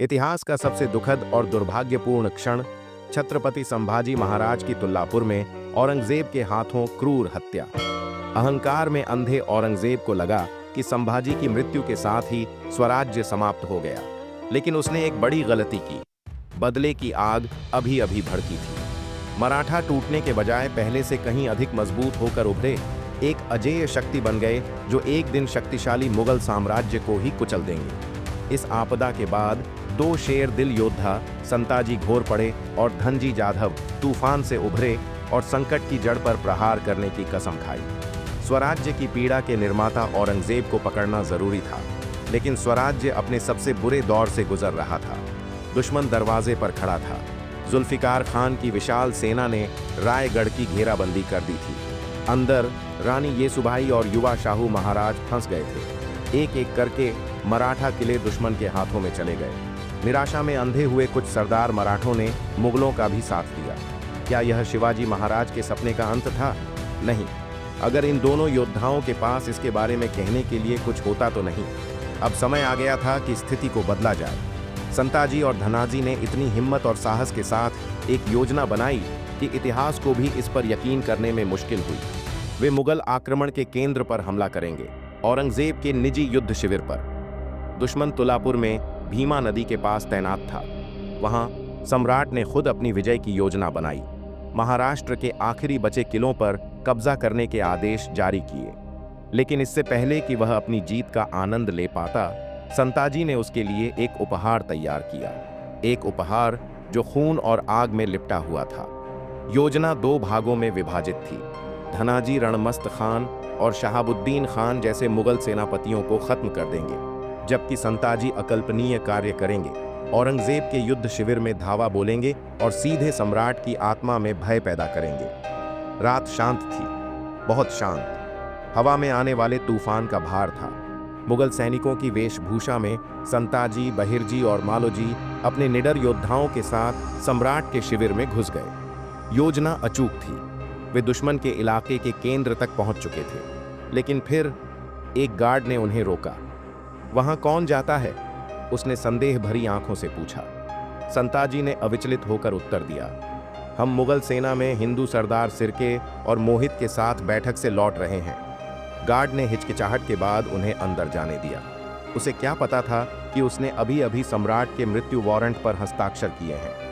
इतिहास का सबसे दुखद और दुर्भाग्यपूर्ण क्षण छत्रपति संभाजी महाराज की तुल्लापुर में औरंगजेब के हाथों क्रूर हत्या। अहंकार में अंधे औरंगजेब को लगा कि संभाजी की मृत्यु के साथ ही स्वराज्य समाप्त हो गया, लेकिन उसने एक बड़ी गलती की। बदले की आग अभी अभी भड़की थी। मराठा टूटने के बजाय पहले से कहीं अधिक मजबूत होकर उभरे, एक अजेय शक्ति बन गए जो एक दिन शक्तिशाली मुगल साम्राज्य को ही कुचल देंगे। इस आपदा के बाद दो शेर दिल योद्धा संताजी घोर पड़े और धनजी जाधव तूफान से उभरे और संकट की जड़ पर प्रहार करने की कसम खाई। स्वराज्य की पीड़ा के निर्माता औरंगजेब को पकड़ना जरूरी था, लेकिन स्वराज्य अपने सबसे बुरे दौर से गुजर रहा था। दुश्मन दरवाजे पर खड़ा था। जुल्फिकार खान की विशाल सेना ने रायगढ़ की घेराबंदी कर दी थी। अंदर रानी येसुबाई और युवा शाहू महाराज फंस गए थे। एक एक करके मराठा किले दुश्मन के हाथों में चले गए। निराशा में अंधे हुए कुछ सरदार मराठों ने मुगलों का भी साथ दिया। क्या यह शिवाजी महाराज के सपने का अंत था? नहीं। अगर इन दोनों योद्धाओं के पास इसके बारे में कहने के लिए कुछ होता तो नहीं। अब समय आ गया था कि स्थिति को बदला जाए। संताजी और धनाजी ने इतनी हिम्मत और साहस के साथ एक योजना बनाई कि इतिहास को भी इस पर यकीन करने में मुश्किल हुई। वे मुगल आक्रमण के केंद्र पर हमला करेंगे, औरंगजेब के निजी युद्ध शिविर पर। दुश्मन तुलापुर में भीमा नदी के पास तैनात था। वहां सम्राट ने खुद अपनी विजय की योजना बनाई। महाराष्ट्र के आखिरी बचे किलों पर कब्जा करने के आदेश जारी किए। लेकिन इससे पहले कि वह अपनी जीत का आनंद ले पाता, संताजी ने उसके लिए एक उपहार तैयार किया। एक उपहार जो खून और आग में लिपटा हुआ था। योजना दो भागों में विभाजित थी। धनाजी रणमस्त खान और शहाबुद्दीन खान जैसे मुगल सेनापतियों को खत्म कर देंगे, जबकि संताजी अकल्पनीय कार्य करेंगे। औरंगजेब के युद्ध शिविर में धावा बोलेंगे और सीधे सम्राट की आत्मा में भय पैदा करेंगे। रात शांत थी, बहुत शांत। हवा में आने वाले तूफान का भार था। मुगल सैनिकों की वेशभूषा में संताजी, बहिरजी और मालोजी अपने निडर योद्धाओं के साथ सम्राट के शिविर में घुस गए। योजना अचूक थी। वे दुश्मन के इलाके के केंद्र तक पहुंच चुके थे, लेकिन फिर एक गार्ड ने उन्हें रोका। वहां कौन जाता है? उसने संदेह भरी आंखों से पूछा। संताजी ने अविचलित होकर उत्तर दिया, हम मुगल सेना में हिंदू सरदार सिरके और मोहित के साथ बैठक से लौट रहे हैं। गार्ड ने हिचकिचाहट के बाद उन्हें अंदर जाने दिया। उसे क्या पता था कि उसने अभी अभी सम्राट के मृत्यु वारंट पर हस्ताक्षर किए हैं।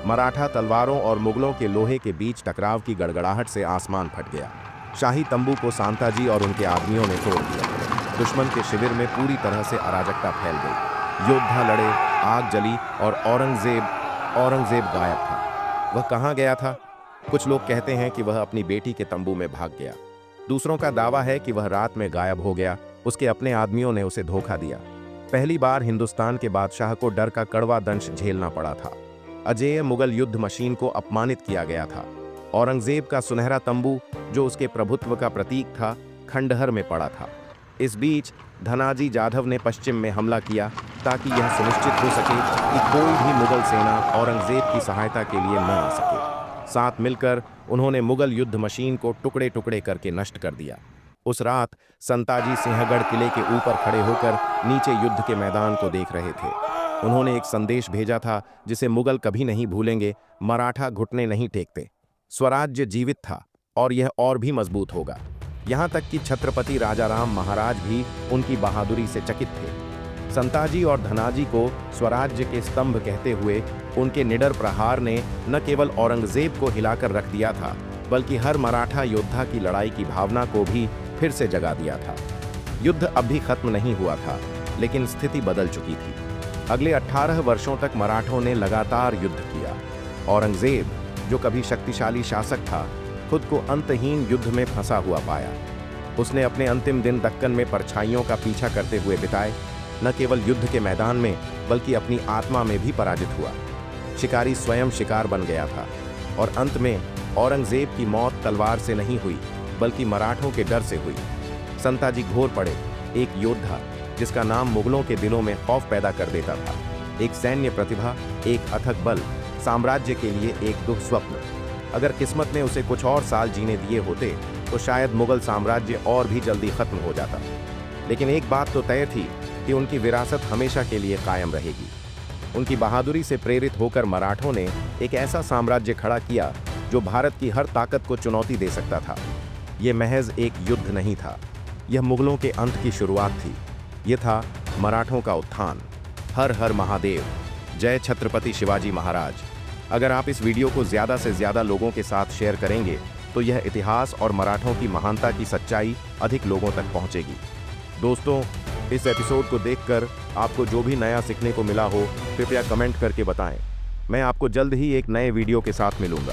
मराठा तलवारों और मुगलों के लोहे के बीच टकराव की गड़गड़ाहट से आसमान फट गया। शाही तंबू को सांताजी और उनके आदमियों ने तोड़ दिया। दुश्मन के शिविर में पूरी तरह से अराजकता फैल गई। योद्धा लड़े, आग जली और औरंगजेब गायब था। वह कहाँ गया था? कुछ लोग कहते हैं कि वह अपनी बेटी के तंबू में भाग गया। दूसरों का दावा है कि वह रात में गायब हो गया। उसके अपने आदमियों ने उसे धोखा दिया। पहली बार हिंदुस्तान के बादशाह को डर का कड़वा दंश झेलना पड़ा था। अजेय मुगल युद्ध मशीन को अपमानित किया गया था। औरंगजेब का सुनहरा तंबू, जो उसके प्रभुत्व का प्रतीक था, खंडहर में पड़ा था। इस बीच धनाजी जाधव ने पश्चिम में हमला किया ताकि यह सुनिश्चित हो सके कि कोई भी मुगल सेना औरंगजेब की सहायता के लिए न आ सके। साथ मिलकर उन्होंने मुगल युद्ध मशीन को टुकड़े टुकड़े करके नष्ट कर दिया। उस रात संताजी सिंहगढ़ किले के ऊपर खड़े होकर नीचे युद्ध के मैदान को देख रहे थे। उन्होंने एक संदेश भेजा था जिसे मुगल कभी नहीं भूलेंगे। मराठा घुटने नहीं टेकते। स्वराज्य जीवित था और यह और भी मजबूत होगा। यहाँ तक कि छत्रपति राजाराम महाराज भी उनकी बहादुरी से चकित थे। संताजी और धनाजी को स्वराज्य के स्तंभ कहते हुए उनके निडर प्रहार ने न केवल औरंगजेब को हिलाकर रख दिया था, बल्कि हर मराठा योद्धा की लड़ाई की भावना को भी फिर से जगा दिया था। युद्ध अब भी खत्म नहीं हुआ था, लेकिन स्थिति बदल चुकी थी। अगले 18 वर्षों तक मराठों ने लगातार युद्ध किया। औरंगजेब, जो कभी शक्तिशाली शासक था, खुद को अंतहीन युद्ध में फंसा हुआ पाया। उसने अपने अंतिम दिन दक्कन में परछाइयों का पीछा करते हुए बिताए। न केवल युद्ध के मैदान में, बल्कि अपनी आत्मा में भी पराजित हुआ। शिकारी स्वयं शिकार बन गया था और अंत में औरंगजेब की मौत तलवार से नहीं हुई, बल्कि मराठों के डर से हुई। संताजी घोर पड़े, एक योद्धा जिसका नाम मुगलों के दिलों में खौफ पैदा कर देता था। एक सैन्य प्रतिभा, एक अथक बल, साम्राज्य के लिए एक दुःस्वप्न। अगर किस्मत ने उसे कुछ और साल जीने दिए होते तो शायद मुगल साम्राज्य और भी जल्दी खत्म हो जाता। लेकिन एक बात तो तय थी कि उनकी विरासत हमेशा के लिए कायम रहेगी। उनकी बहादुरी से प्रेरित होकर मराठों ने एक ऐसा साम्राज्य खड़ा किया जो भारत की हर ताकत को चुनौती दे सकता था। यह महज एक युद्ध नहीं था, यह मुगलों के अंत की शुरुआत थी। यह था मराठों का उत्थान। हर हर महादेव, जय छत्रपति शिवाजी महाराज। अगर आप इस वीडियो को ज़्यादा से ज़्यादा लोगों के साथ शेयर करेंगे तो यह इतिहास और मराठों की महानता की सच्चाई अधिक लोगों तक पहुंचेगी। दोस्तों, इस एपिसोड को देखकर आपको जो भी नया सीखने को मिला हो, कृपया कमेंट करके बताएं। मैं आपको जल्द ही एक नए वीडियो के साथ मिलूंगा।